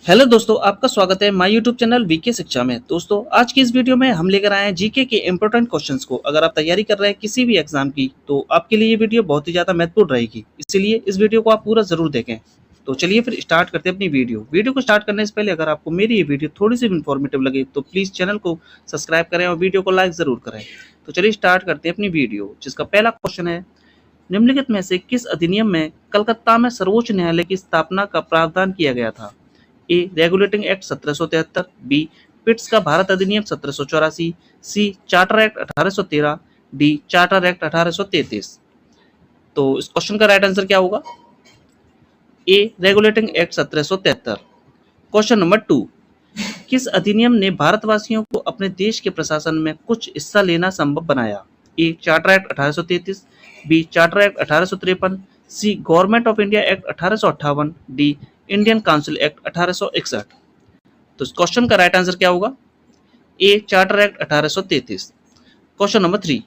Hello दोस्तों, आपका स्वागत है माय यूट्यूब चैनल वीके शिक्षा में। दोस्तों, आज की इस वीडियो में हम लेकर आए हैं जीके के इंपॉर्टेंट क्वेश्चंस को। अगर आप तैयारी कर रहे हैं किसी भी एग्जाम की, तो आपके लिए ये वीडियो बहुत ही ज़्यादा महत्वपूर्ण रहेगी। इसलिए इस वीडियो को आप पूरा ज़रूर देखें। तो चलिए फिर स्टार्ट करते हैं अपनी वीडियो को स्टार्ट करने से पहले अगर आपको मेरी ये वीडियो थोड़ी सी इन्फॉर्मेटिव लगे तो प्लीज़ चैनल को सब्सक्राइब करें और वीडियो को लाइक ज़रूर करें। तो चलिए स्टार्ट करते हैं अपनी वीडियो, जिसका पहला क्वेश्चन है, निम्नलिखित में से किस अधिनियम में कलकत्ता में सर्वोच्च न्यायालय की स्थापना का प्रावधान किया गया था? A regulating act 1773, B Pitt's का भारत अधिनियम 1784, C charter act 1813, D charter act 1833। तो इस क्वेश्चन का राइट आंसर क्या होगा? A regulating act 1773। Question number 2, किस अधिनियम ने भारतवासियों को अपने देश के प्रशासन में कुछ हिस्सा लेना संभव बनाया? A charter act 1833, B charter act 1853, C government of India act 1858, D Indian council act 1861। तो इस क्वेश्चन का राइट आंसर क्या होगा? A charter act 1833। Question number 3,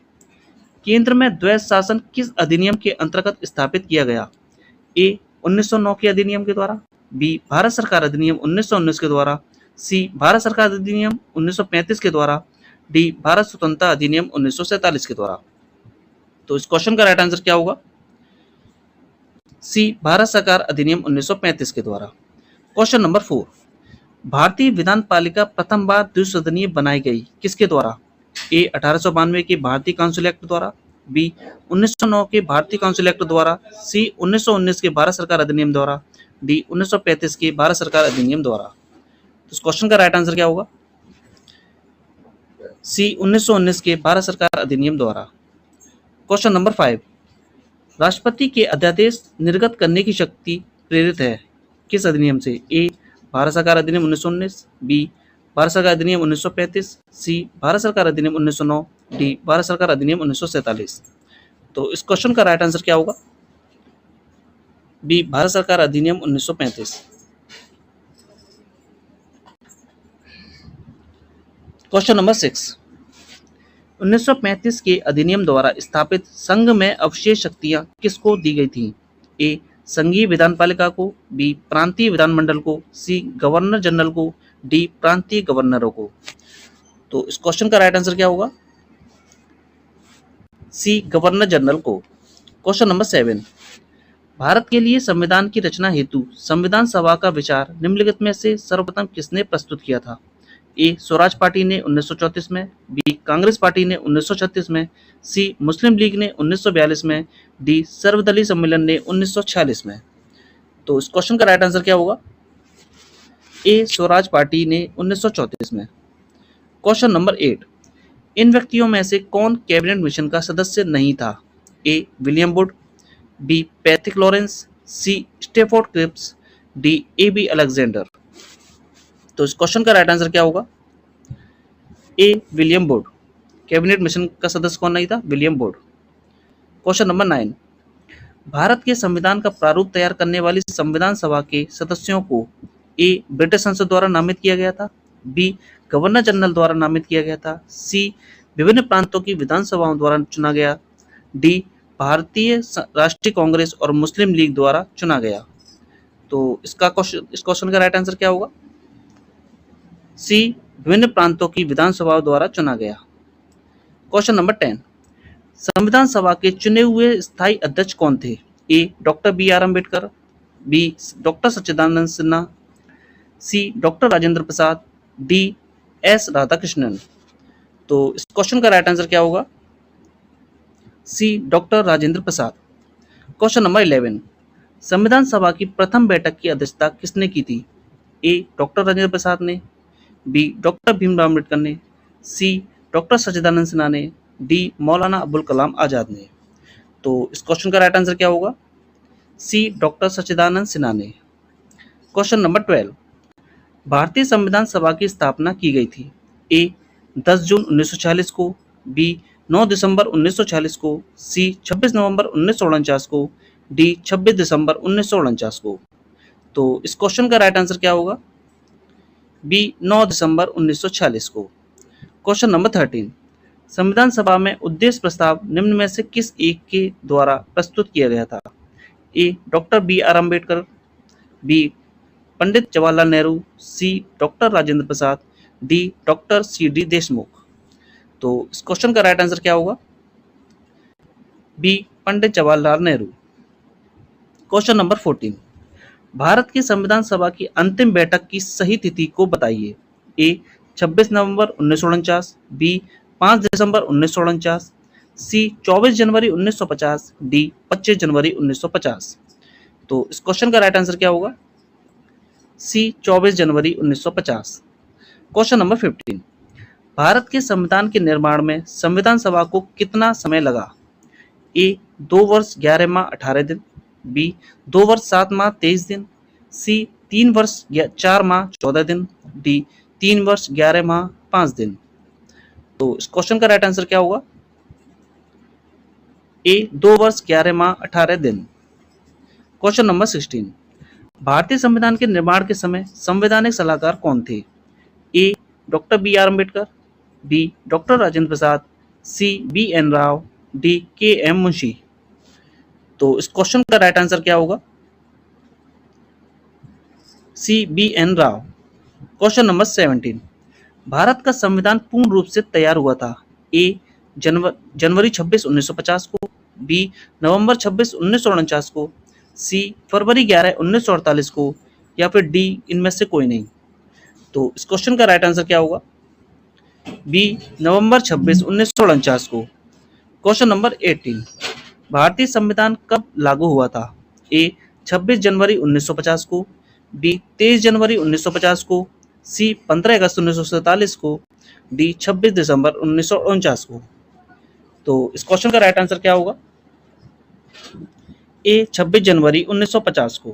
केंद्र में द्वैध शासन किस अधिनियम के अंतर्गत स्थापित किया गया? ए 1909 के अधिनियम के द्वारा, बी भारत सरकार अधिनियम 1919 के द्वारा, सी भारत सरकार अधिनियम 1935 के द्वारा, डी भारत स्वतंत्रता अधिनियम 1947 के द्वारा। तो इस क्वेश्चन का राइट आंसर क्या होगा? सी भारत सरकार अधिनियम 1935 के द्वारा। क्वेश्चन नंबर 4, भारतीय विधान पालिका प्रथम बार द्विसदनीय बनाई गई किसके द्वारा? ए 1892 के भारतीय काउंसिल एक्ट द्वारा, बी 1909 के भारतीय काउंसिल एक्ट द्वारा, सी 1919 के भारत सरकार अधिनियम द्वारा, डी 1935 के भारत सरकार अधिनियम द्वारा। तो इस क्वेश्चन का राइट आंसर क्या होगा? सी 1919 के भारत सरकार अधिनियम द्वारा। क्वेश्चन नंबर 5, राष्ट्रपति के अध्यादेश निर्गत करने की शक्ति प्रेरित है किस अधिनियम से? ए भारत सरकार अधिनियम 1919, बी भारत सरकार अधिनियम 1935, सी भारत सरकार अधिनियम 1909, डी भारत सरकार अधिनियम 1947। तो इस क्वेश्चन का राइट आंसर क्या होगा? बी भारत सरकार अधिनियम 1935। क्वेश्चन नंबर 6, 1935 के अधिनियम द्वारा स्थापित संघ में अवशेष शक्तियां किसको दी गई थी? ए संघीय विधान पालिका को, बी प्रांतीय विधानमंडल को, सी गवर्नर जनरल को, डी प्रांतीय गवर्नरों को। तो इस क्वेश्चन का राइट आंसर क्या होगा? सी गवर्नर जनरल को। क्वेश्चन नंबर 7, भारत के लिए संविधान की रचना हेतु संविधान सभा का विचार निम्नलिखित में से सर्वप्रथम किसने प्रस्तुत किया था? ए स्वराज पार्टी ने 1934 में, बी कांग्रेस पार्टी ने 1936 में, सी मुस्लिम लीग ने 1942 में, डी सर्वदलीय सम्मेलन ने 1946 में। तो इस क्वेश्चन का राइट आंसर क्या होगा? ए स्वराज पार्टी ने 1934 में। क्वेश्चन नंबर 8, इन व्यक्तियों में से कौन कैबिनेट मिशन का सदस्य नहीं था? A William Wood, B Patrick Lawrence, C Stafford Cripps, D A B Alexander. तो इस क्वेश्चन का राइट आंसर क्या होगा? A William Wood. Cabinet mission का सदस्य कौन नहीं था? William Wood. क्वेश्चन नंबर 9, भारत के संविधान का प्रारूप तैयार करने वाली संविधान सभा के सदस्यों को ए ब्रिटिश संसद द्वारा नामित किया गया था, बी गवर्नर जनरल द्वारा नामित किया गया था, सी विभिन्न प्रांतों की विधानसभाओं द्वारा चुना गया, डी भारतीय राष्ट्रीय कांग्रेस और मुस्लिम लीग द्वारा चुना गया। तो इस क्वेश्चन का राइट आंसर क्या होगा? सी विभिन्न प्रांतों की विधानसभाओं द्वारा चुना गया। क्वेश्चन नंबर 10, संविधान सभा के चुने हुए स्थायी अध्यक्ष कौन थे? A doctor B R Ambedkar, B doctor Sachchidanand Sinha, C doctor Rajendra Prasad, D S Radhakrishnan. तो इस क्वेश्चन का राइट आंसर क्या होगा? C doctor Rajendra Prasad. Question number 11, संविधान सभा की प्रथम बैठक की अध्यक्षता किसने की थी? ए डॉक्टर राजेंद्र प्रसाद ने, बी डॉक्टर भीमराव अम्बेडकर ने, सी डॉक्टर सच्चिदानंद सिन्हा ने, डी मौलाना अबुल कलाम आजाद ने। तो इस क्वेश्चन का राइट आंसर क्या होगा? सी डॉक्टर सच्चिदानंद सिन्हा ने। क्वेश्चन नंबर 12, भारतीय संविधान सभा की स्थापना की गई थी? ए 10 जून 1946 को, बी 9 दिसंबर 1946 को, सी 26 नवंबर 1949 को, डी 26 दिसंबर 1949 को। तो इस क्वेश्चन का राइट आंसर क्या होगा? बी 9 दिसंबर 1946 को। क्वेश्चन नंबर 13, संविधान सभा में उद्देश्य प्रस्ताव निम्न में से किस एक के द्वारा प्रस्तुत किया गया था? A doctor B R Ambedkar, B Pandit Jawaharlal Nehru, C doctor Rajendra Prasad, D doctor C D. Deshmukh. तो इस क्वेश्चन का राइट आंसर क्या होगा? B Pandit Jawaharlal Nehru. Question number 14, Bharat की संविधान सभा की अंतिम बैठक की सही तिथि को बताइए। ए 26 नवंबर 1949, बी 5 दिसंबर 1949, सी 24 जनवरी 1950, डी 25 जनवरी 1950। तो इस क्वेश्चन का राइट आंसर क्या होगा? सी 24 जनवरी 1950। क्वेश्चन नंबर 15, भारत के संविधान के निर्माण में संविधान सभा को कितना समय लगा? ए 2 वर्ष 11 माह 18 दिन, बी 2 वर्ष 7 माह 23 दिन, सी 3 वर्ष 4 माह 14 दिन, डी 3 वर्ष 11 माह 5 दिन। तो इस क्वेश्चन का राइट आंसर क्या होगा? ए 2 वर्ष 11 माह 18 दिन। क्वेश्चन नंबर 16, भारतीय संविधान के निर्माण के समय संवैधानिक सलाहकार कौन थे? A doctor B R. Ambedkar, B doctor Rajendra Prasad, C B N. Rao, D K M. Munshi. तो इस क्वेश्चन का राइट आंसर क्या होगा? C B N. Rao. Question number 17, Bharat का संविधान पूर्ण रूप से तैयार हुआ था। ए जनवरी 26 1950 को, बी नवंबर 26 1949 को, सी फरवरी 11 1948 को, या फिर डी इनमें से कोई नहीं। तो इस क्वेश्चन का राइट आंसर क्या होगा? बी नवंबर 26 1949 को। क्वेश्चन नंबर 18, भारतीय संविधान कब लागू हुआ था? ए 26 जनवरी 1950 को, बी 23 जनवरी 1950 को, सी 15 अगस्त 1947 को, डी 26 दिसंबर 1949 को। तो इस क्वेश्चन का राइट आंसर क्या होगा? ए 26 जनवरी 1950 को।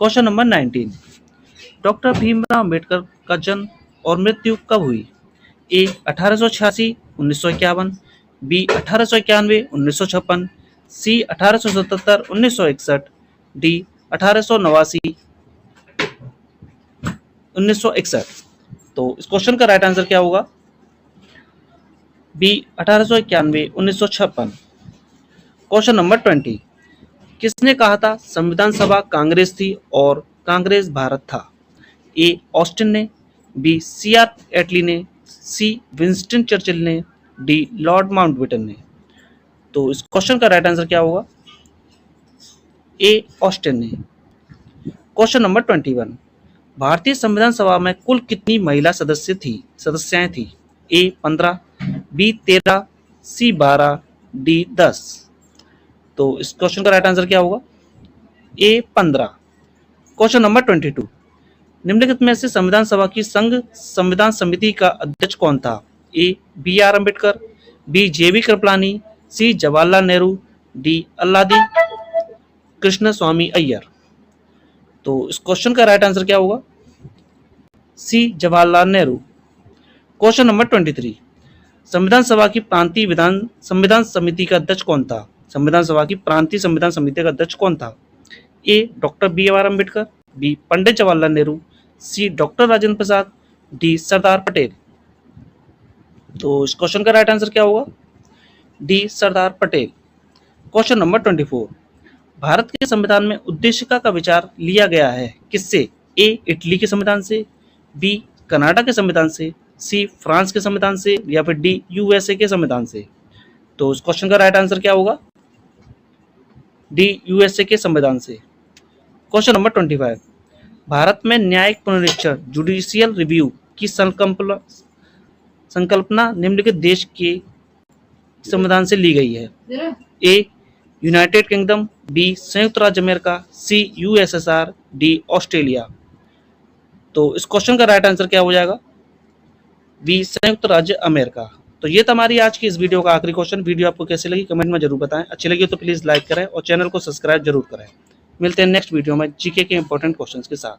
Question number 19, doctor Bhimrao Ambedkar का जन्म और मृत्यु कब हुई? ए 1886 1951, बी 1891 1956, सी 1877 1961, डी 1889 1961। तो इस क्वेश्चन का राइट आंसर क्या होगा? बी 1891 1956। क्वेश्चन नंबर 20, किसने कहा था संविधान सभा कांग्रेस थी और कांग्रेस भारत था? ए ऑस्टिन ने, बी सी.आर. एटली ने, सी विंस्टन चर्चिल ने, डी लॉर्ड माउंटबेटन ने। तो इस क्वेश्चन का राइट आंसर क्या होगा? ए ऑस्टिन ने। क्वेश्चन नंबर 21, भारतीय संविधान सभा में कुल कितनी महिला सदस्याएं थी? ए 15, बी 13, सी 12, डी 10। तो इस क्वेश्चन का राइट आंसर क्या होगा? ए 15। क्वेश्चन नंबर 22, निम्नलिखित में से संविधान सभा की संघ संविधान समिति का अध्यक्ष कौन था? A B R. Ambedkar, B J B. Kripalani, C Jawaharlal Nehru, D Alladi Krishnaswami Ayyar. तो इस क्वेश्चन का राइट आंसर क्या होगा? C Jawaharlal Nehru. Question number 23, संविधान सभा की प्रांतीय संविधान समिति का अध्यक्ष कौन था? संविधान सभा की प्रांतीय संविधान समिति का अध्यक्ष कौन था? A doctor B R. Ambedkar, B Pandit Jawaharlal Nehru, C doctor Rajendra Prasad, D Sardar Patel. तो इस क्वेश्चन का राइट आंसर क्या होगा? D Sardar Patel. Question number 24, Bharat के संविधान में उद्देशिका का विचार लिया गया है किससे? ए इटली के संविधान से, बी कनाडा के संविधान से, सी फ्रांस के संविधान से, या फिर डी यूएसए के संविधान से। तो इस क्वेश्चन का राइट आंसर क्या होगा? डी यूएसए के संविधान से। क्वेश्चन नंबर 25, भारत में न्यायिक पुनरीक्षण जुडिशियल रिव्यू की संकल्पना निम्नलिखित देश के संविधान से ली गई है? ए यूनाइटेड किंगडम, बी संयुक्त राज्य अमेरिका, सी यूएसएसआर, डी ऑस्ट्रेलिया। तो इस क्वेश्चन का राइट आंसर क्या हो जाएगा? बी संयुक्त राज्य अमेरिका। तो ये था हमारी आज की इस वीडियो का आखिरी क्वेश्चन। वीडियो आपको कैसे लगी कमेंट में जरूर बताएं। अच्छी लगी तो प्लीज लाइक करें और चैनल को सब्सक्राइब जरूर करें। मिलते हैं नेक्स्ट वीडियो में जीके के इंपॉर्टेंट क्वेश्चंस के साथ।